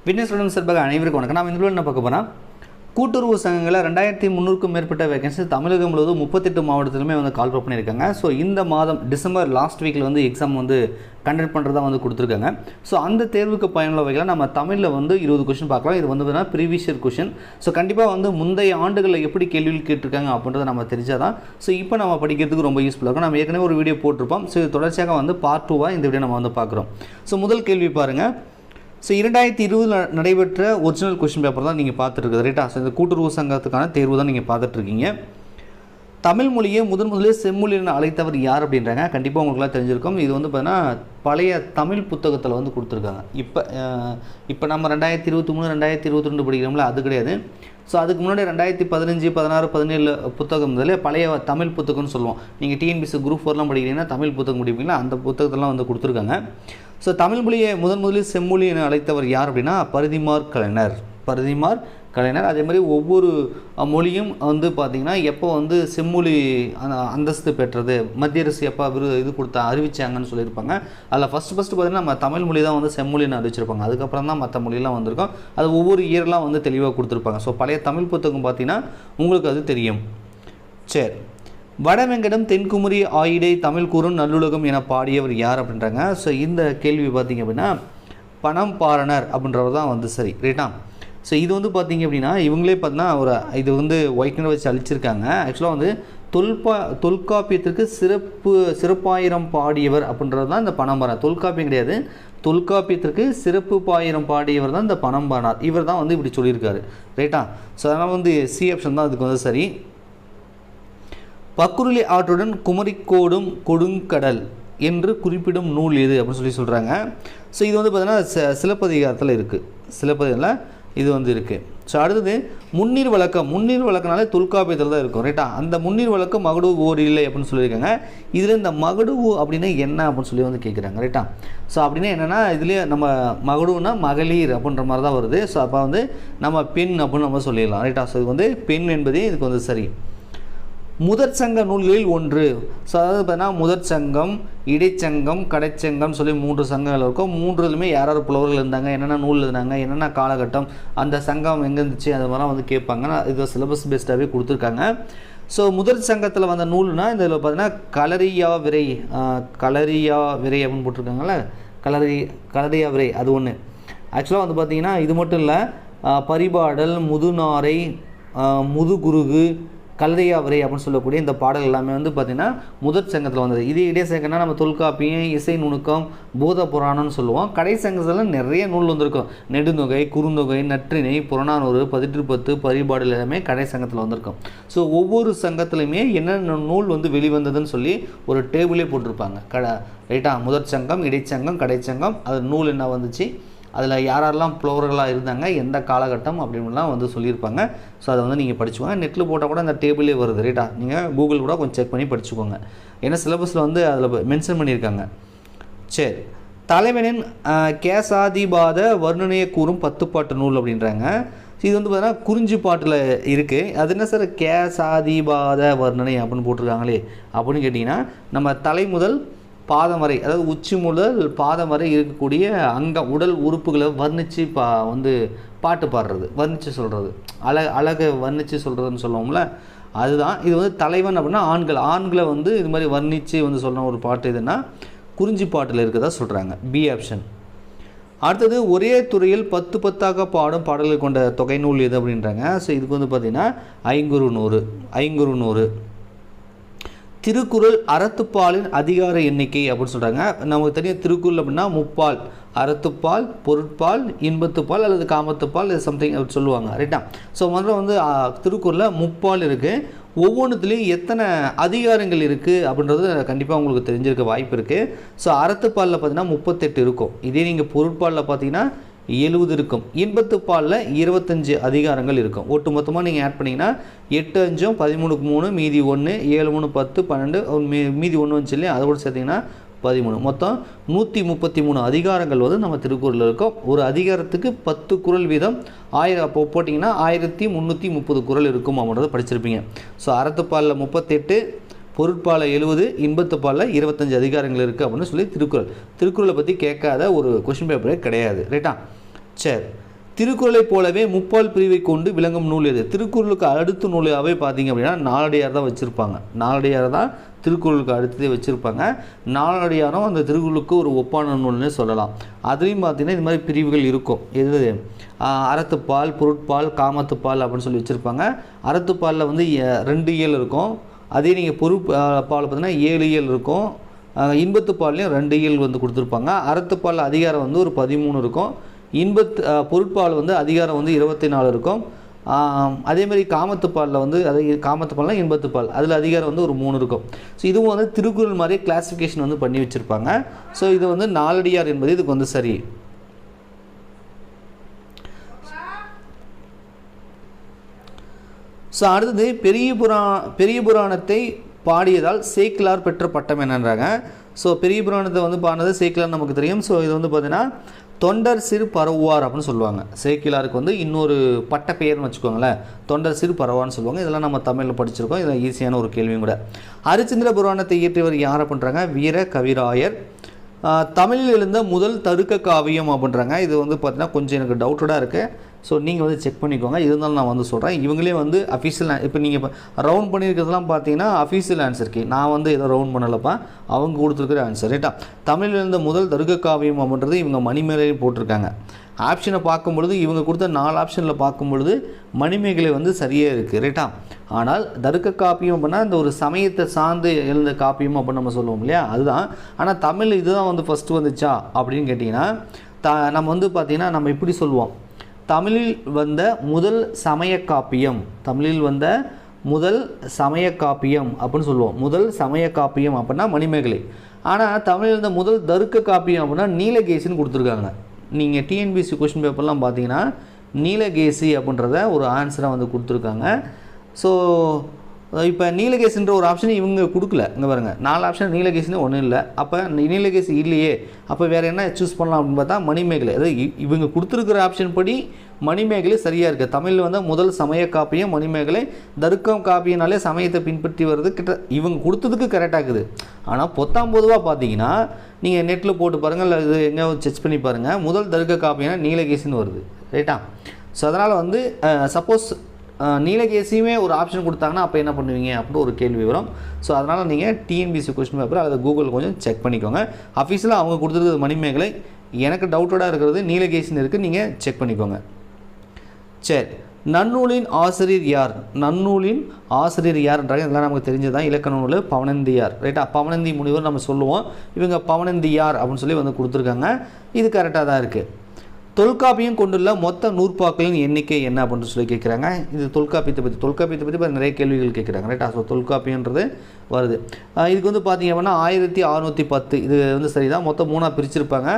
Witness students சார்பாக அனைவருக்கும் வணக்கம். நாம் இந்த வீடியோவில் என்ன பார்க்க போனால் கூட்டுறவு சங்கங்களில் 2300க்கும் மேற்பட்ட வேகன்சி தமிழகம் முழுவதும் 38 மாவட்டத்திலுமே வந்து கால் பண்ணியிருக்காங்க. ஸோ இந்த மாதம் டிசம்பர் லாஸ்ட் வீக்கில் வந்து எக்ஸாம் வந்து கண்டக்ட் பண்ணுறதா வந்து கொடுத்துருக்காங்க. ஸோ அந்த தேர்வுக்கு பயனுள்ள வகையில் நம்ம தமிழில் வந்து 20 கொஷின் பார்க்கலாம். இது வந்து பார்த்தீங்கன்னா ப்ரீவியஸ் இயர் கொஷின். ஸோ கண்டிப்பாக வந்து முந்தைய ஆண்டுகளில் எப்படி கேள்விகள் கேட்டிருக்காங்க அப்படின்றத நம்ம தெரிஞ்சால் தான் ஸோ இப்போ நம்ம படிக்கிறதுக்கு ரொம்ப யூஸ்ஃபுல்லாக இருக்கும். நம்ம ஏற்கனவே ஒரு வீடியோ போட்டிருப்போம். ஸோ இது தொடர்ச்சியாக வந்து பார்ட் 2 இந்த வீடியோ நம்ம வந்து பார்க்குறோம். ஸோ முதல் கேள்வி பாருங்கள். ஸோ 2020 நடைபெற்ற ஒரிஜினல் கொஷின் பேப்பர் தான் நீங்கள் பார்த்துருக்குது ரைட்டா. ஸோ இந்த கூட்டுறவு சங்கத்துக்கான தேர்வு தான் நீங்கள் பார்த்துட்ருக்கீங்க. தமிழ் மொழியை முதலில் செம்மொழி என அழைத்தவர் யார் அப்படின்றாங்க. கண்டிப்பாக உங்களுக்குலாம் தெரிஞ்சிருக்கும். இது வந்து பார்த்தீங்கன்னா பழைய தமிழ் புத்தகத்தில் வந்து கொடுத்துருக்காங்க. இப்போ நம்ம 2023 2022 படிக்கிறோம்ல, அது கிடையாது. ஸோ அதுக்கு முன்னாடி 2015 16 17 புத்தகம் முதலே பழைய தமிழ் புத்தகம்னு சொல்லுவோம். நீங்கள் டிஎன்பிசி குரூப் 4 படிக்கிறீங்கன்னா தமிழ் புத்தகம் படிப்பீங்களா, அந்த புத்தகத்தெல்லாம் வந்து கொடுத்துருக்காங்க. ஸோ தமிழ் மொழியை முதலில் செம்மொழி என அழைத்தவர் யார் அப்படின்னா பரிதிமார் கலைஞர். அதே மாதிரி ஒவ்வொரு மொழியும் வந்து பார்த்திங்கன்னா எப்போ வந்து செம்மொழி அந்தஸ்து பெற்றது, மத்திய அரசு எப்போ இது கொடுத்தா அறிவிச்சாங்கன்னு சொல்லியிருப்பாங்க. அதில் ஃபஸ்ட்டு பார்த்திங்கன்னா நம்ம தமிழ் மொழி தான் வந்து செம்மொழின்னு அறிவிச்சிருப்பாங்க. அதுக்கப்புறம் தான் மற்ற மொழியெலாம் வந்திருக்கும். அது ஒவ்வொரு இயர்லாம் வந்து தெளிவாக கொடுத்துருப்பாங்க. ஸோ பழைய தமிழ் புத்தகம் பார்த்திங்கன்னா உங்களுக்கு அது தெரியும். சரி, வடவெங்கடம் தென்குமரி ஆயிடை தமிழ் கூறும் நல்லுலகம் என பாடியவர் யார் அப்படின்றாங்க. ஸோ இந்த கேள்வி பார்த்திங்க அப்படின்னா பணம் பாரணர் அப்படின்றவர் தான் வந்து சரி ரைட்டா. ஸோ இது வந்து பார்த்திங்க அப்படின்னா இவங்களே பார்த்தீங்கன்னா இது வந்து ஒயிட்னர் வச்சு அழிச்சிருக்காங்க. ஆக்சுவலாக வந்து தொல்காப்பியத்திற்கு சிறப்பாயிரம் பாடியவர் அப்படின்றது தான் இந்த பணம் பாரணர். தொல்காப்பியம் கிடையாது, தொல்காப்பியத்திற்கு சிறப்பு பாயிரம் பாடியவர் தான் இந்த பணம் பாரணர். இவர் தான் வந்து இப்படி சொல்லியிருக்காரு ரைட்டா. ஸோ அதனால் வந்து சி ஆப்ஷன் தான் அதுக்கு வந்து சரி. பக்குருளி ஆற்றுடன் குமரிக்கோடும் கொடுங்கடல் என்று குறிப்பிடும் நூல் எது அப்படின்னு சொல்கிறாங்க. ஸோ இது வந்து பார்த்தீங்கன்னா சிலப்பதிகாரத்தில் இருக்குது. சிலப்பதிகாரத்தில் இது வந்து இருக்குது. ஸோ அடுத்தது முன்னீர் வழக்கனாலே தொல்காப்பியத்தில் தான் இருக்கும் ரைட்டா. அந்த முன்னீர் வழக்கம் மகடு ஓர் இல்லை அப்படின்னு சொல்லியிருக்காங்க. இதில் இந்த மகடு அப்படின்னா என்ன அப்படின்னு சொல்லி வந்து கேட்குறாங்க ரைட்டா. ஸோ அப்படின்னா என்னென்னா இதுலேயே நம்ம மகடுன்னா மகளிர் அப்படின்ற மாதிரி தான் வருது. ஸோ அப்போ வந்து நம்ம பெண் அப்படின்னு நம்ம சொல்லிடலாம் ரைட்டா. ஸோ இது வந்து பெண் என்பதே இதுக்கு வந்து சரி. முதற் சங்க நூல்களில் ஒன்று. ஸோ அதாவது பார்த்தீங்கன்னா முதற் சங்கம், இடைச்சங்கம், கடைச்சங்கம் சொல்லி 3 சங்கங்கள் இருக்கும். 3லுமே யார் புலவர்கள் இருந்தாங்க, என்னென்ன நூல் இருந்தாங்க, என்னென்ன காலகட்டம், அந்த சங்கம் எங்கே இருந்துச்சு, அது மாதிரிலாம் வந்து கேட்பாங்க. இது சிலபஸ் பேஸ்டாகவே கொடுத்துருக்காங்க. ஸோ முதற் சங்கத்தில் வந்த நூல்னா இந்த இதில் பார்த்தீங்கன்னா களரியா விரை அப்படின்னு போட்டிருக்காங்களே, களரியா விரை அது ஒன்று. ஆக்சுவலாக வந்து பார்த்திங்கன்னா இது மட்டும் இல்லை, பரிபாடல், முதுநாரை, முதுகுருகு, கல்தையா விரை அப்படின்னு சொல்லக்கூடிய இந்த பாடல் எல்லாமே வந்து பார்த்திங்கன்னா முதற் சங்கத்தில் வந்தது. இது இடைச்சங்கம்னா நம்ம தொல்காப்பியம், இசை நுணுக்கம், பூத புராணம்னு சொல்லுவோம். கடை சங்கத்தில் நிறைய நூல் வந்திருக்கும். நெடுந்தொகை, குறுந்தொகை, நற்றிணை, புறநானூறு, 18 பரிபாடல் எல்லாமே கடை சங்கத்தில் வந்திருக்கும். ஸோ ஒவ்வொரு சங்கத்துலையுமே என்னென்ன நூல் வந்து வெளிவந்ததுன்னு சொல்லி ஒரு டேபிளே போட்டிருப்பாங்க ரைட்டா. முதற் சங்கம், இடைச்சங்கம், கடைச்சங்கம், அது நூல் என்ன வந்துச்சு, அதில் யாரெல்லாம் புலவர்களாக இருந்தாங்க, எந்த காலகட்டம் அப்படின்லாம் வந்து சொல்லியிருப்பாங்க. ஸோ அதை வந்து நீங்கள் படிச்சுக்கோங்க. நெட்டில் போட்டால் கூட அந்த டேபிளே வருது ரைட்டா. நீங்கள் கூகுள் கூட கொஞ்சம் செக் பண்ணி படிச்சுக்கோங்க. ஏன்னா சிலபஸில் வந்து அதில் மென்ஷன் பண்ணியிருக்காங்க. சரி, தலைவனின் கேசாதிபாத வர்ணனையை கூறும் 10 பாட்டு நூல் அப்படின்றாங்க. இது வந்து பார்த்தீங்கன்னா குறிஞ்சி பாட்டில் இருக்குது. அது என்ன சார் கேசாதிபாத வர்ணனை அப்படின்னு போட்டிருக்காங்களே அப்படின்னு கேட்டிங்கன்னா நம்ம தலை முதல் பாதம் வரை, அதாவது உச்சி முதல் பாதம் வரை இருக்கக்கூடிய உடல் உறுப்புகளை வர்ணித்து வந்து பாட்டு பாடுறது, வர்ணித்து சொல்கிறது, அழகை வர்ணித்து சொல்கிறதுன்னு சொல்லுவோம்ல, அதுதான். இது வந்து தலைவன் அப்படின்னா ஆண்களை வந்து இது மாதிரி வர்ணித்து வந்து சொல்கிற ஒரு பாட்டு எதுன்னா குறிஞ்சி பாட்டில் இருக்கிறதா சொல்கிறாங்க. B option. அடுத்தது ஒரே துறையில் 10 பாடும் பாடல்கள் கொண்ட தொகை நூல் எது அப்படின்றாங்க. ஸோ இதுக்கு வந்து பார்த்திங்கன்னா ஐங்குறு. திருக்குறள் அறத்துப்பாலின் அதிகார எண்ணிக்கை அப்படின்னு சொல்கிறாங்க. நமக்கு தெரியும் திருக்குறள் அப்படின்னா முப்பால், அறத்துப்பால், பொருட்பால், இன்பத்துப்பால் அல்லது காமத்துப்பால், இது சம்திங் அப்படி சொல்லுவாங்க ரைட்டா. ஸோ முதல்ல வந்து திருக்குறளில் முப்பால் இருக்குது. ஒவ்வொன்றுத்துலேயும் எத்தனை அதிகாரங்கள் இருக்குது அப்படின்றது கண்டிப்பாக உங்களுக்கு தெரிஞ்சிருக்க வாய்ப்பு இருக்குது. ஸோ அறத்துப்பாலில் பார்த்தீங்கன்னா 38 இருக்கும். இதே நீங்கள் பொருட்பாலில் பார்த்தீங்கன்னா 70 இருக்கும். இன்பத்துப்பாலில் 25 அதிகாரங்கள் இருக்கும். ஒட்டு மொத்தமாக நீங்கள் ஆட் பண்ணிங்கன்னா 8 5 13க்கு 3 மீதி 1 7 3 10 12 மீதி 1 வந்துச்சு இல்லையா, அதை கூட சேர்த்திங்கன்னா 13. மொத்தம் 133 அதிகாரங்கள் வந்து நம்ம திருக்குறளில் இருக்கும். ஒரு அதிகாரத்துக்கு 10 குறள் வீதம் 1000 அப்போ போட்டிங்கன்னா 1330 குறள் இருக்கும் அப்படின்றத படிச்சிருப்பீங்க. ஸோ அறத்துப்பாலில் 38, பொருட்பாலில் 70, இன்பத்துப்பாலில் 25 அதிகாரங்கள் இருக்குது அப்படின்னு சொல்லி திருக்குறளை பற்றி கேட்காத ஒரு கொஷின் பேப்பரே கிடையாது ரைட்டா. சரி, திருக்குறளை போலவே முப்பால் பிரிவை கொண்டு விளங்கும் நூல் எது? திருக்குறளுக்கு அடுத்த நூலாகவே பார்த்தீங்க அப்படின்னா நாலடியார் தான் வச்சுருப்பாங்க. நாலடியார் தான் திருக்குறளுக்கு அடுத்ததே வச்சுருப்பாங்க. நாலடியாரும் அந்த திருக்குறளுக்கு ஒரு ஒப்பான நூல்னு சொல்லலாம். அதுலேயும் பார்த்தீங்கன்னா இது மாதிரி பிரிவுகள் இருக்கும். எது? அறத்துப்பால், பொருட்பால், காமத்துப்பால் அப்படின்னு சொல்லி வச்சுருப்பாங்க. அறத்துப்பாலில் வந்து 2 இயல் இருக்கும். அதே நீங்கள் பொருட்பால் பார்த்தீங்கன்னா 7 இயல் இருக்கும். இன்பத்துப்பால்லையும் 2 இயல் வந்து கொடுத்துருப்பாங்க. அறத்துப்பால் அதிகாரம் வந்து ஒரு 13 இருக்கும். பொருட்பால் வந்து அதிகாரம் வந்து 24 இருக்கும். அதேமாதிரி காமத்துப்பாலில் வந்து காமத்துப்பால்னா இன்பத்துப்பால் அதில் அதிகாரம் வந்து ஒரு 3 இருக்கும். ஸோ இதுவும் வந்து திருக்குறள் மாதிரி கிளாஸிஃபிகேஷன் வந்து பண்ணி வச்சுருப்பாங்க. ஸோ இது வந்து நாலடியார் என்பது இதுக்கு வந்து சரி. ஸோ அடுத்தது பெரிய புராணத்தை பாடியதால் சேக்கிலார் பெற்ற பட்டம் என்னன்றாங்க. ஸோ பெரிய புராணத்தை வந்து பாடினது சேக்கிலார் நமக்கு தெரியும். ஸோ இது வந்து பார்த்தீங்கன்னா தொண்டர் சிறு பரவுவார் அப்படின்னு சொல்லுவாங்க. சேக்கிலாருக்கு வந்து இன்னொரு பட்ட பெயர்னு வச்சுக்கோங்களேன், தொண்டர் சிறு பரவான்னு சொல்லுவாங்க. இதெல்லாம் நம்ம தமிழில் படிச்சிருக்கோம். இதெல்லாம் ஈஸியான ஒரு கேள்வியும் கூட. ஹரிச்சந்திர புராணத்தை இயற்றியவர் யார் அப்படின்றாங்க? வீர கவிராயர். தமிழில் எழுந்த முதல் தருக்க காவியம் அப்படின்றாங்க. இது வந்து பார்த்தீங்கன்னா கொஞ்சம் எனக்கு டவுட்டடாக இருக்குது. ஸோ நீங்கள் வந்து செக் பண்ணிக்கோங்க. இருந்தாலும் நான் வந்து சொல்கிறேன். இவங்களே வந்து அஃபீஷியல் இப்போ நீங்கள் இப்போ ரவுண்ட் பண்ணியிருக்கிறதுலாம் பார்த்தீங்கன்னா அஃபீஷியல் ஆன்சர் கீ. நான் வந்து ஏதோ ரவுண்ட் பண்ணலப்பா, அவங்க கொடுத்துருக்குற ஆன்சர் ரைட்டா. தமிழில் இருந்த முதல் தருக்க காவியம் அப்படின்றது இவங்க மணிமேகலையும் போட்டிருக்காங்க. ஆப்ஷனை பார்க்கும்பொழுது இவங்க கொடுத்த 4 ஆப்ஷனில் பார்க்கும்பொழுது மணிமேகலை வந்து சரியாக இருக்குது ரைட்டா. ஆனால் தருக்க காப்பியம் அப்படின்னா இந்த ஒரு சமயத்தை சார்ந்து எழுந்த காப்பியம் அப்படின்னு நம்ம சொல்லுவோம் இல்லையா, அதுதான். ஆனால் தமிழ் இதுதான் வந்து ஃபஸ்ட்டு வந்துச்சா அப்படின்னு கேட்டிங்கன்னா நம்ம வந்து பார்த்திங்கன்னா நம்ம இப்படி சொல்லுவோம், தமிழில் வந்த முதல் சமய காப்பியம், தமிழில் வந்த முதல் சமய காப்பியம் அப்படின்னு சொல்லுவோம். முதல் சமய காப்பியம் அப்படின்னா மணிமேகலை. ஆனால் தமிழில் இருந்த முதல் தருக்க காப்பியம் அப்படின்னா நீலகேசின்னு கொடுத்துருக்காங்க. நீங்கள் டிஎன்பிஎஸ்சி கொஸ்டின் பேப்பர்லாம் பார்த்தீங்கன்னா நீலகேசி அப்படின்றத ஒரு ஆன்சராக வந்து கொடுத்துருக்காங்க. ஸோ இப்போ நீலகேசின்ற ஒரு ஆப்ஷன் இவங்க கொடுக்கல. இங்கே பாருங்கள் 4 ஆப்ஷன் நீலகேசின்னு ஒன்றும் இல்லை. அப்போ நீலகேசி இல்லையே, அப்போ வேறு என்ன சூஸ் பண்ணலாம் அப்படின்னு பார்த்தா மணிமேகலை. அதாவது இவங்க கொடுத்துருக்கிற ஆப்ஷன் படி மணிமேகலை சரியாக இருக்குது. தமிழில் வந்து முதல் சமய காப்பியம் மணிமேகலை, தருக்கம் காப்பியனாலே சமயத்தை பின்பற்றி வருது கிட்ட இவங்க கொடுத்ததுக்கு கரெக்டாக இருக்குது. ஆனால் பொதுவாக பார்த்தீங்கன்னா நீங்கள் நெட்டில் போட்டு பாருங்கள், இல்லை இது எங்கே செக் பண்ணி பாருங்கள், முதல் தருக்க காப்பியம்னா நீலகேசின்னு வருது ரைட்டா. ஸோ அதனால் வந்து சப்போஸ் நீலகேசியுமே ஒரு ஆப்ஷன் கொடுத்தாங்கன்னா அப்போ என்ன பண்ணுவீங்க அப்படின்னு ஒரு கேள்வி வரும். ஸோ அதனால் நீங்கள் டிஎன்பிஎஸ்சி கொஸ்டின் பேப்பர் அதை கூகுள் கொஞ்சம் செக் பண்ணிக்கோங்க. அஃபீஷியலாக அவங்க கொடுத்துருக்குறது மணிமேகலை, எனக்கு டவுட்டடாக இருக்கிறது நீலகேசின்னு இருக்குது, நீங்கள் செக் பண்ணிக்கோங்க. சரி, நன்னூலின் ஆசிரியர் யார்? நன்னூலின் ஆசிரியர் யார்ன்றாங்க. இதெல்லாம் நமக்கு தெரிஞ்சதான். இலக்கண நூல் பவனந்தியார் ரைட்டா. பவனந்தி முனிவர் நம்ம சொல்லுவோம், இவங்க பவனந்தியார் அப்படின்னு சொல்லி வந்து கொடுத்துருக்காங்க. இது கரெக்டாக தான் இருக்குது. தொல்காப்பியம் கொண்டுள்ள மொத்த நூற்பாக்களின் எண்ணிக்கை என்ன அப்படின்னு சொல்லி கேட்குறாங்க. இது தொல்காப்பியத்தை பற்றி நிறைய கேள்விகள் கேட்குறாங்க ரைட்டா. ஸோ தொல்காப்பியன்றது வருது. இதுக்கு வந்து பார்த்திங்க அப்படின்னா 1610 இது வந்து சரிதான். மொத்தம் 3ஆக பிரிச்சிருப்பாங்க.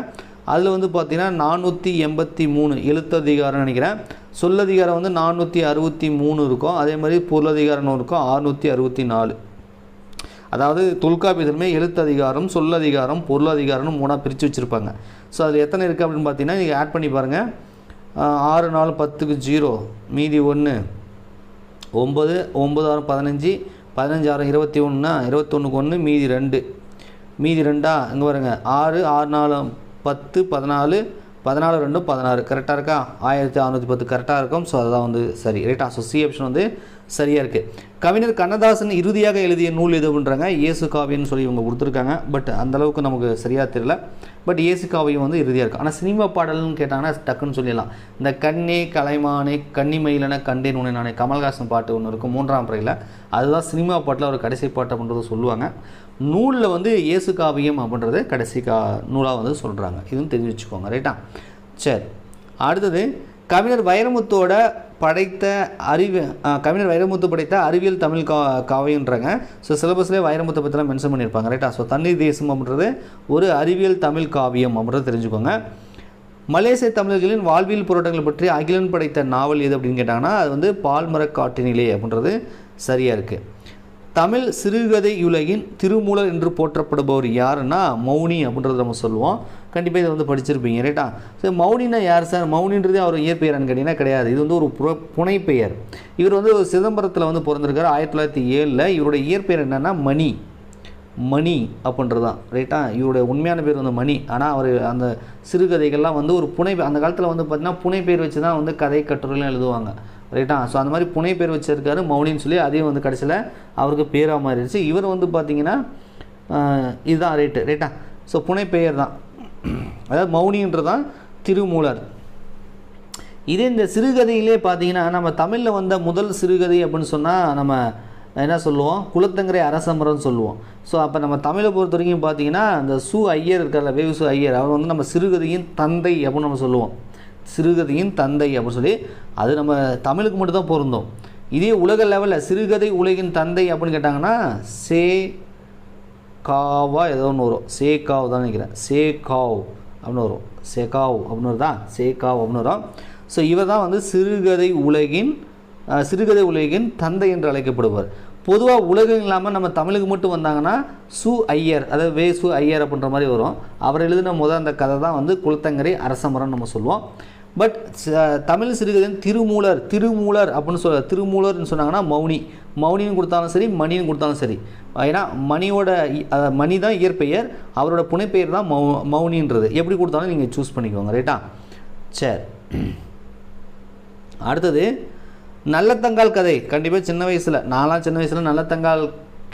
அதில் வந்து பார்த்திங்கன்னா 483 எழுத்ததிகாரம்னு நினைக்கிறேன். சொல்லதிகாரம் வந்து 463 இருக்கும். அதே மாதிரி பொருளதிகாரம் இருக்கும் 664. அதாவது தொல்காப்பியத்திலுமே எழுத்ததிகாரம், சொல்லதிகாரம், பொருளதிகாரம்னு 3ஆக பிரித்து வச்சுருப்பாங்க. ஸோ அதில் எத்தனை இருக்குது அப்படின்னு பார்த்தீங்கன்னா நீங்கள் ஆட் பண்ணி பாருங்கள். 6 4 10க்கு 0 மீதி 1 9 9 6 15 15 6 21 21க்கு 1 மீதி 2 இங்கே பாருங்க 6 6 4 10 14 14 2 16 கரெக்டாக இருக்கா? 1610 கரெக்டாக இருக்கும். ஸோ அதுதான் வந்து சரி ரைட்டா. ஸோ சி ஆப்ஷன் வந்து சரியாக இருக்குது. கவிஞர் கண்ணதாசன் இறுதியாக எழுதிய நூல் எது அப்படின்றாங்க. இயேசு காவியம்னு சொல்லி இவங்க கொடுத்துருக்காங்க. பட் அந்தளவுக்கு நமக்கு சரியாக தெரியல. பட் இயேசு காவியம் வந்து இறுதியாக இருக்குது. ஆனால் சினிமா பாடல்னு கேட்டாங்கன்னா டக்குன்னு சொல்லிடலாம். இந்த கண்ணே கலைமானே கன்னிமயிலன கண்டேன் உன்னை நானே, கமல்ஹாசன் பாட்டு ஒன்று இருக்கும் 3ஆம் பிறையில், அதுதான் சினிமா பாட்டில் ஒரு கடைசி பாட்டு அப்படின்றத சொல்லுவாங்க. நூலில் வந்து இயேசு காவியம் அப்படின்றது கடைசி நூலாக வந்து சொல்கிறாங்க. இதுவும் தெரிஞ்சு வச்சுக்கோங்க ரைட்டா. சரி, அடுத்தது கவிஞர் வைரமுத்தோட படைத்த கவிஞர் வைரமுத்து படைத்த அறிவியல் தமிழ் காவியன்றாங்க. ஸோ சிலபஸ்லேயே வைரமுத்தை பற்றிலாம் மென்ஷன் பண்ணியிருப்பாங்க ரைட்டா. ஸோ தண்ணீர் தேசம் அப்படின்றது ஒரு அறிவியல் தமிழ் காவியம் அப்படின்றத தெரிஞ்சுக்கோங்க. மலேசிய தமிழர்களின் வாழ்வியல் போராட்டங்கள் பற்றி அகிலன் படைத்த நாவல் எது அப்படின்னு கேட்டாங்கன்னா அது வந்து பால்மரக் காட்டினிலே அப்படின்றது சரியாக இருக்குது. தமிழ் சிறுகதை உலகின் திருமூலர் என்று போற்றப்படுபவர் யாருன்னா மௌனி அப்படின்றத நம்ம சொல்லுவோம். கண்டிப்பாக இதை வந்து படிச்சிருப்பீங்க ரைட்டா. ஸோ மௌனினா யார் சார்? மௌனின்றதே அவர் இயற்பெயரான்னு கேட்டிங்கன்னா கிடையாது. இது வந்து ஒரு புனைப்பெயர். இவர் வந்து சிதம்பரத்தில் வந்து பிறந்திருக்காரு 1907. இவருடைய இயற்பெயர் என்னென்னா மணி. மணி அப்படின்றது தான் ரைட்டா. இவருடைய உண்மையான பேர் வந்து மணி. ஆனால் அவர் அந்த சிறுகதைகள்லாம் வந்து ஒரு புனை அந்த காலத்தில் வந்து பார்த்திங்கன்னா புனை பேர் வச்சு தான் வந்து கதை கட்டுரைலாம் எழுதுவாங்க ரைட்டா. ஸோ அந்த மாதிரி புனை பேர் வச்சுருக்காரு மௌனின்னு சொல்லி, அதையும் வந்து கடைசியில் அவருக்கு பேராக மாறிடுச்சு. இவர் வந்து பார்த்திங்கன்னா இதுதான் ரைட்டா. ஸோ புனை பெயர் தான், அதாவது மௌனின்றது தான் திருமூலர். இதே இந்த சிறுகதையிலே பார்த்திங்கன்னா நம்ம தமிழில் வந்த முதல் சிறுகதை அப்படின்னு சொன்னால் நம்ம என்ன சொல்லுவோம், குலத்தங்கரை அரசமரம்னு சொல்லுவோம். ஸோ அப்போ நம்ம தமிழை பொறுத்த வரைக்கும் பார்த்திங்கன்னா அந்த சு ஐயர் இருக்கார்ல, வேவு சு ஐயர், அவர் வந்து நம்ம சிறுகதையின் தந்தை அப்படின்னு நம்ம சொல்லுவோம். சிறுகதையின் தந்தை அப்படின்னு சொல்லி அது நம்ம தமிழுக்கு மட்டும் தான் பொருந்தோம். இதே உலக லெவலில் சிறுகதை உலகின் தந்தை அப்படின்னு கேட்டாங்கன்னா சே காவா ஏதோ ஒன்று வரும், சேகாவ் தான் நினைக்கிறேன், சேகாவ் அப்படின்னு வரும், சேகாவ் அப்படின்னு வருதா, சேகாவ் அப்படின்னு வரும். ஸோ இவர் தான் வந்து சிறுகதை உலகின் தந்தை என்று அழைக்கப்படுவார். பொதுவாக உலகம் இல்லாமல் நம்ம தமிழுக்கு மட்டும் வந்தாங்கன்னா சு ஐயர், அதாவது வே சு ஐயர் அப்படின்ற மாதிரி வரும். அவர் எழுதின அந்த கதை தான் வந்து குலத்தங்கரை அரசமரம் நம்ம சொல்லுவோம். பட் தமிழ் சிறுகதையின் திருமூலர் அப்படின்னு திருமூலர்னு சொன்னாங்கன்னா மௌனின்னு கொடுத்தாலும் சரி, மணின்னு கொடுத்தாலும் சரி. ஏன்னா மணி தான் இயற்பெயர், அவரோட புனைப்பெயர் தான் மௌனின்றது. எப்படி கொடுத்தாலும் நீங்கள் சூஸ் பண்ணிக்கோங்க ரைட்டா. சரி, அடுத்தது நல்லத்தங்கால் கதை. கண்டிப்பாக சின்ன வயசில் நல்லத்தங்கால்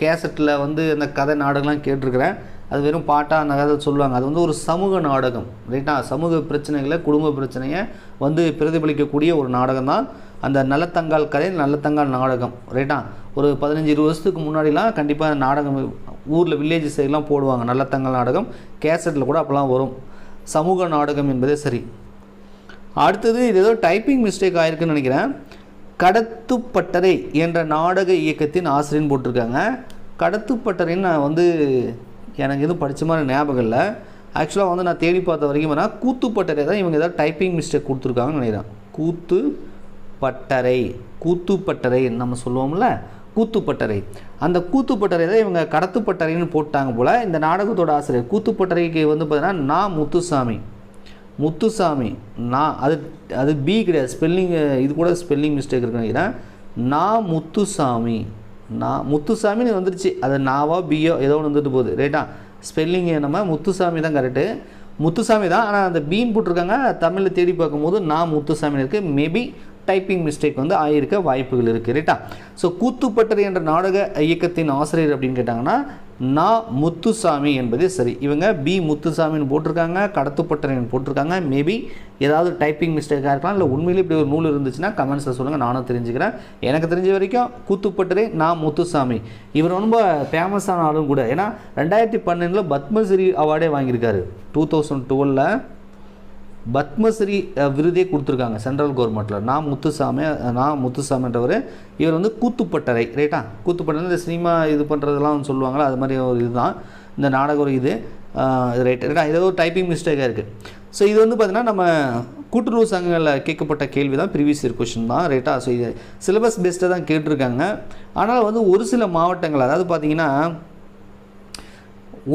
கேசட்டில் வந்து அந்த கதை நாடகம்லாம் கேட்டிருக்கிறேன். அது வெறும் பாட்டாக அந்த கதை சொல்லுவாங்க. அது வந்து ஒரு சமூக நாடகம் ரைட்டா. சமூக பிரச்சனைகளை, குடும்ப பிரச்சனையை வந்து பிரதிபலிக்கக்கூடிய ஒரு நாடகம் தான் அந்த நல்லத்தங்கால் கதை, நல்லத்தங்கால் நாடகம் ரைட்டா. ஒரு 15-20 வருஷத்துக்கு முன்னாடிலாம் கண்டிப்பாக நாடகம் ஊரில் வில்லேஜ் சைட்லாம் போடுவாங்க. நல்லத்தங்கால் நாடகம் கேசட்டில் கூட அப்போலாம் வரும். சமூக நாடகம் என்பதே சரி. அடுத்தது இது ஏதோ டைப்பிங் மிஸ்டேக் ஆகிருக்குன்னு நினைக்கிறேன். கடத்துப்பட்டறை என்ற நாடக இயக்கத்தின் ஆசிரியர்னு போட்டிருக்காங்க. கடத்துப்பட்டறைன்னு நான் வந்து எனக்கு எதுவும் படித்த மாதிரி ஞாபகம் இல்லை. ஆக்சுவலாக வந்து நான் தேடி பார்த்த வரைக்கும் வேணால் கூத்துப்பட்டறை தான் இவங்க ஏதாவது டைப்பிங் மிஸ்டேக் கொடுத்துருக்காங்கன்னு நினைக்கிறேன். கூத்துப்பட்டறை நம்ம சொல்லுவோம்ல, கூத்துப்பட்டறை. அந்த கூத்துப்பட்டறை தான் இவங்க கடத்துப்பட்டறைன்னு போட்டாங்க போல். இந்த நாடகத்தோட ஆசிரியர் கூத்துப்பட்டறைக்கு வந்து பார்த்தீங்கன்னா முத்துசாமி நான் அது பி கிடையாது, ஸ்பெல்லிங் இது கூட ஸ்பெல்லிங் மிஸ்டேக் இருக்குன்னு நினைக்கிறேன். முத்துசாமின்னு வந்துருச்சு. அது நாவோ பியோ ஏதோ ஒன்று வந்துட்டு போகுது ரைட்டா. ஸ்பெல்லிங் நம்ம முத்துசாமி தான் கரெக்டு, முத்துசாமி தான். ஆனால் அந்த பீன் போட்டிருக்காங்க. தமிழில் தேடி பார்க்கும்போது முத்துசாமின்னு இருக்குது. மேபி டைப்பிங் மிஸ்டேக் வந்து ஆகியிருக்க வாய்ப்புகள் இருக்குது ரைட்டா. ஸோ கூத்துப்பட்டறை என்ற நாடக இயக்கத்தின் ஆசிரியர் அப்படின்னு கேட்டாங்கன்னா முத்துசாமி என்பதே சரி. இவங்க பி முத்துசாமின்னு போட்டிருக்காங்க, கடத்துப்பட்டறைன்னு போட்டிருக்காங்க. மேபி ஏதாவது டைப்பிங் மிஸ்டேக்காக இருக்கலாம், இல்லை உண்மையிலே இப்படி ஒரு நூல் இருந்துச்சுன்னா கமெண்ட்ஸில் சொல்லுங்கள், நானும் தெரிஞ்சுக்கிறேன். எனக்கு தெரிஞ்ச வரைக்கும் கூத்துப்பட்டறை முத்துசாமி இவர் ரொம்ப ஃபேமஸான ஆளும் கூட. ஏன்னா 2012 பத்மஸ்ரீ அவார்டே வாங்கியிருக்காரு. 2012 பத்மஸ்ரீ விருதே கொடுத்துருக்காங்க சென்ட்ரல் கவர்மெண்ட்டில். முத்துசாமின்றவர் இவர் வந்து கூத்துப்பட்டறை ரைட்டா. கூத்துப்பட்டறை இந்த சினிமா இது பண்ணுறதெல்லாம் சொல்லுவாங்களா, அது மாதிரி ஒரு இதுதான் இந்த நாடகம் ஒரு இது ரைட்டா. ஏதோ ஒரு டைப்பிங் மிஸ்டேக்காக இருக்குது. ஸோ இது வந்து பார்த்திங்கன்னா நம்ம கூட்டுறவு சங்கங்களில் கேட்கப்பட்ட கேள்வி தான், ப்ரீவியஸ் இயர் கொஷின் தான் ரைட்டா. ஸோ இது சிலபஸ் பேஸ்டாக தான் கேட்டிருக்காங்க. ஆனால் வந்து ஒரு சில மாவட்டங்கள், அதாவது பார்த்திங்கன்னா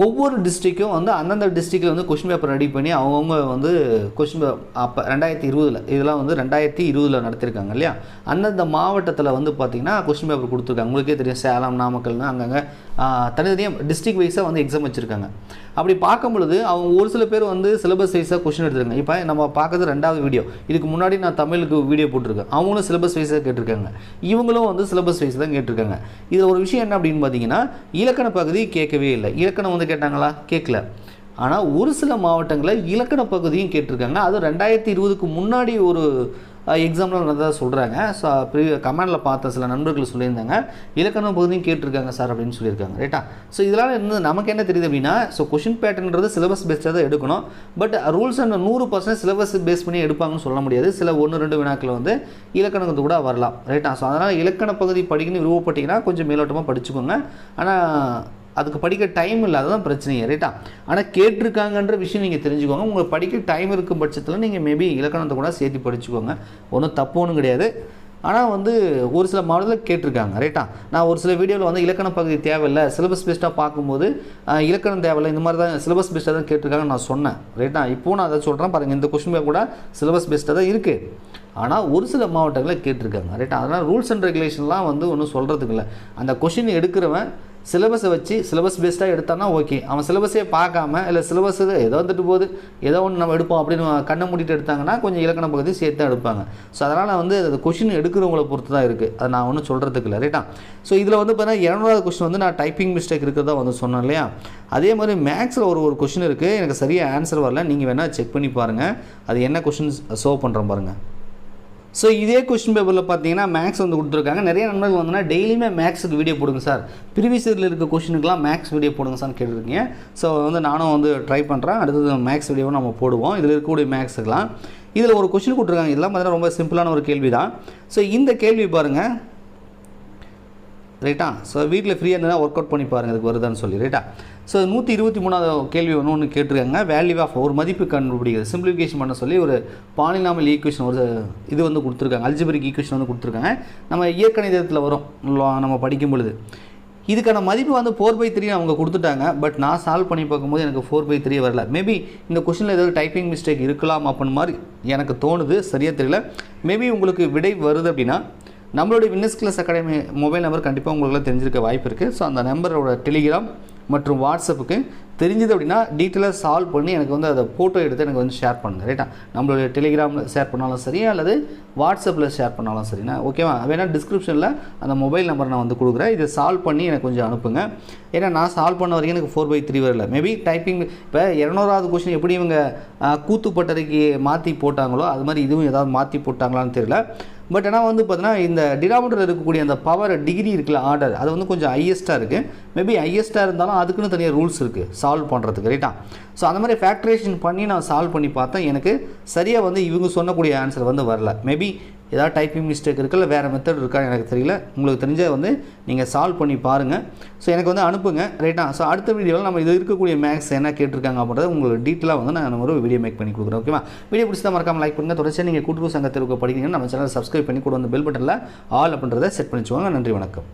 ஒவ்வொரு டிஸ்ட்ரிக்கும் வந்து அந்தந்த டிஸ்ட்ரிக்டில் வந்து கொஷின் பேப்பர் ரெடி பண்ணி அவங்கவுங்க வந்து கொஷின் அப்போ 2020 இதெல்லாம் வந்து 2020 நடத்திருக்காங்க இல்லையா. அந்தந்த மாவட்டத்தில் வந்து பார்த்திங்கன்னா கொஷின் பேப்பர் கொடுத்துருக்காங்க. உங்களுக்கே தெரியும், சேலம், நாமக்கல்னு அங்கங்கே தனித்தனியாக டிஸ்ட்ரிக்ட் வைஸாக வந்து எக்ஸாம் வச்சுருக்காங்க. அப்படி பார்க்கும் பொழுது அவங்க ஒரு சில பேர் வந்து சிலபஸ் வைஸாக கொஷின் எடுத்துருக்காங்க. இப்போ நம்ம பார்க்குறது 2வது வீடியோ. இதுக்கு முன்னாடி நான் தமிழுக்கு வீடியோ போட்டிருக்கேன். அவங்களும் சிலபஸ் வைஸாக கேட்டிருக்காங்க, இவங்களும் வந்து சிலபஸ் வைஸ் தான் கேட்டிருக்காங்க. இதில் ஒரு விஷயம் என்ன அப்படின்னு பார்த்தீங்கன்னா, இலக்கண பகுதி கேட்கவே இல்லை. இலக்கணம் வந்து கேட்டாங்களா, கேட்கல. ஆனால் ஒரு சில மாவட்டங்களில் இலக்கண பகுதியும் கேட்டிருக்காங்க. அது 2020க்கு முன்னாடி ஒரு எக்ஸாம்பிள் நடந்ததாக சொல்கிறாங்க. ஸோ கமெண்டில் பார்த்த சில நண்பர்கள் சொல்லியிருந்தாங்க, இலக்கண பகுதியும் கேட்டிருக்காங்க சார் அப்படின்னு சொல்லியிருக்காங்க ரைட்டா. ஸோ இதனால் இருந்து நமக்கு என்ன தெரியுது அப்படின்னா, ஸோ கொஷின் பேட்டர்ன்றது சிலபஸ் பேஸ்டாக தான் எடுக்கணும். But rules and 100% syllabus base பண்ணி எடுப்பாங்கன்னு சொல்ல முடியாது. சில 1-2 வினாக்கள் வந்து இலக்கணத்து கூட வரலாம் ரைட்டா. ஸோ அதனால் இலக்கண பகுதி படிக்கணும்னு விருப்பப்பட்டீங்கன்னா கொஞ்சம் மேலோட்டமாக படிச்சுக்கோங்க. ஆனால் அதுக்கு படிக்க டைம் இல்லாத தான் பிரச்சனையே ரைட்டா. ஆனால் கேட்டிருக்காங்கன்ற விஷயம் நீங்கள் தெரிஞ்சுக்கோங்க. உங்களுக்கு படிக்க டைம் இருக்கும் பட்சத்தில் நீங்கள் மேபி இலக்கணத்தை கூட சேர்த்து படிச்சுக்கோங்க. ஒன்றும் தப்பு ஒன்றும் கிடையாது. ஆனால் வந்து ஒரு சில மாவட்டத்தில் கேட்டிருக்காங்க ரைட்டா. நான் ஒரு சில வீடியோவில் வந்து இலக்கண பகுதி தேவையில்லை, சிலபஸ் பேஸ்டாக பார்க்கும்போது இலக்கணம் தேவையில்லை, இந்த மாதிரி தான் சிலபஸ் பேஸ்டாக தான் கேட்டிருக்காங்கன்னு நான் சொன்னேன் ரைட்டா. இப்போது நான் அதை சொல்கிறேன் பாருங்கள், இந்த கொஸ்டின் பேப்பர் கூட சிலபஸ் பேஸ்டாக தான் இருக்குது. ஆனால் ஒரு சில மாவட்டங்களில் கேட்டிருக்காங்க ரைட்டா. அதனால் ரூல்ஸ் அண்ட் ரெகுலேஷன்லாம் வந்து ஒன்றும் சொல்கிறதுக்கு இல்லை. அந்த கொஷின் எடுக்கிறவன் சிலபஸை வச்சு சிலபஸ் பேஸ்டாக எடுத்தானா ஓகே, அவன் சிலபஸே பார்க்காம இல்லை சிலபஸ் ஏதோ வந்துட்டு போகுது ஏதோ ஒன்று நம்ம எடுப்போம் அப்படின்னு கண்ணை மூடிட்டு எடுத்தாங்கன்னா கொஞ்சம் இலக்கண பகுதி சேர்த்து தான் எடுப்பாங்க. ஸோ அதனால் வந்து அது கொஷின் எடுக்கிறவங்களை பொறுத்து தான் இருக்குது, அது நான் ஒன்றும் சொல்கிறதுக்கு இல்லை ரைட்டா. ஸோ இதில் வந்து பார்த்தீங்கன்னா 200வது கொஸ்டின் வந்து நான் டைப்பிங் மிஸ்டேக் இருக்கிறதா வந்து சொன்னேன் இல்லையா. அதே மாதிரி மேக்ஸில் ஒரு கொஷின் இருக்குது, எனக்கு சரியாக ஆன்சர் வரல, நீங்கள் வேணால் செக் பண்ணி பாருங்கள் அது என்ன கொஷின் சோவ் பண்ணுறேன் பாருங்கள். ஸோ இதே கொஸ்டின் பேப்பரில் பார்த்தீங்கன்னா மேக்ஸ் வந்து கொடுத்துருக்காங்க. நிறைய நண்பர்கள் வந்துன்னா டெய்லியுமே மேக்ஸுக்கு வீடியோ போடுங்க சார், ப்ரீவியஸ் இயரில் இருக்க கொஸ்டினுக்குலாம் மேக்ஸ் வீடியோ போடுங்க சார்னு கேட்டுருக்கீங்க. ஸோ வந்து நானும் வந்து ட்ரை பண்ணுறேன், அடுத்தது மேக்ஸ் வீடியோவும் நம்ம போடுவோம். இதில் இருக்கக்கூடிய மேக்ஸுக்கெலாம் இதில் ஒரு கொஸ்டின் கொடுத்துருக்காங்க, இதெல்லாம் பார்த்தீங்கன்னா ரொம்ப சிம்பிளான ஒரு கேள்வி தான். ஸோ இந்த கேள்வி பாருங்கள் ரைட்டா. ஸோ வீட்டில் ஃப்ரீயாக இருந்தால் ஒர்க் அவுட் பண்ணி பாருங்கள் அதுக்கு வருதான்னு சொல்லி ரைட்டா. ஸோ 123வது கேள்வி ஒன்று கேட்டிருக்காங்க, வேல்யூ ஆஃப் ஒரு மதிப்பு கண்டுபிடிக்கிறது சிம்பிளிஃபிகேஷன் பண்ண சொல்லி ஒரு பாலினாமல் ஈக்குவேஷன் ஒரு இது வந்து கொடுத்துருக்காங்க, அல்ஜிபிரிக் ஈக்குவேஷன் வந்து கொடுத்துருக்காங்க. நம்ம இயற்கணிதத்தில் வரும் நம்ம படிக்கும் பொழுது இதுக்கான மதிப்பு வந்து 4/3 அவங்க கொடுத்துட்டாங்க. பட் நான் சால்வ் பண்ணி பார்க்கும்போது எனக்கு 4/3 வரல. மேபி இந்த கொஸ்டினில் ஏதாவது டைப்பிங் மிஸ்டேக் இருக்கலாம் அப்படின்னு மாதிரி எனக்கு தோணுது, சரியாக தெரியல. மேபி உங்களுக்கு விடை வருது அப்படின்னா நம்மளுடைய வின்எக்ஸ்கிளாஸ் அகாடமி மொபைல் நம்பர் கண்டிப்பாக உங்களுக்குலாம் தெரிஞ்சிருக்க வாய்ப்பு இருக்குது. ஸோ அந்த நம்பரோட டெலிகிராம் மற்றும் வாட்ஸ்அப்புக்கு தெரிஞ்சது அப்படின்னா டீட்டெயிலாக சால்வ் பண்ணி எனக்கு வந்து அதை ஃபோட்டோ எடுத்து எனக்கு வந்து ஷேர் பண்ணுங்கள் ரைட்டா. நம்மளுடைய டெலிகிராமில் ஷேர் பண்ணாலும் சரி அல்லது வாட்ஸ்அப்பில் ஷேர் பண்ணாலும் சரிண்ணா ஓகேவா. வேணால் டிஸ்கிரிப்ஷனில் அந்த மொபைல் நம்பர் நான் வந்து கொடுக்குறேன், இதை சால்வ் பண்ணி எனக்கு கொஞ்சம் அனுப்புங்க. ஏன்னா நான் சால்வ் பண்ண வரைக்கும் எனக்கு 4/3 வரல. மேபி டைப்பிங் இப்போ 200வது கொஸ்டின் எப்படி இவங்க கூத்துப்பட்டறைக்கு மாற்றி போட்டாங்களோ அது மாதிரி இதுவும் ஏதாவது மாற்றி போட்டாங்களான்னு தெரியல. பட் ஆனால் வந்து பார்த்தீங்கன்னா இந்த டினாமினேட்டரில் இருக்கக்கூடிய அந்த பவர் டிகிரி இருக்குல்ல ஆர்டர் அது வந்து கொஞ்சம் ஹையஸ்ட்டாக இருக்குது. மேபி ஹையஸ்ட்டாக இருந்தாலும் அதுக்குன்னு தனியாக ரூல்ஸ் இருக்குது சால்வ் பண்ணுறதுக்கு ரைட்டா. ஸோ அந்த மாதிரி ஃபேக்டரேஷன் பண்ணி நான் சால்வ் பண்ணி பார்த்தேன், எனக்கு சரியாக வந்து இவங்க சொன்னக்கூடிய ஆன்சர் வந்து வரல. மேபி ஏதாவது டைப்பிங் மிஸ்டேக் இருக்குல்ல வேறு மெத்தட் இருக்கான்னு எனக்கு தெரியல. உங்களுக்கு தெரிஞ்ச வந்து நீங்கள் சால்வ் பண்ணி பாருங்கள். ஸோ எனக்கு வந்து அனுப்புங்க ரைட்டா. ஸோ அடுத்த வீடியோவில் நம்ம இது இருக்கக்கூடிய மேக்ஸ் என்ன கேட்டிருக்காங்க அப்படின்றத உங்களுக்கு டீட்டெயிலாக வந்து நான் ஒரு வீடியோ மேக் பண்ணி கொடுக்குறேன் ஓகேவா. வீடியோ பிடிச்சா மறக்காமல் லைக் பண்ணுங்கள். தொடர்ச்சியாக நீங்கள் கூட்டுறவு சங்கத்திற்கு படிக்கிறீங்கன்னா நம்ம சேனல் சப்ஸ்கிரைப் பண்ணி கூட வந்து பெல் பட்டனில் ஆல் அப்படின்றத செட் பண்ணி வச்சுக்கோங்க. நன்றி வணக்கம்.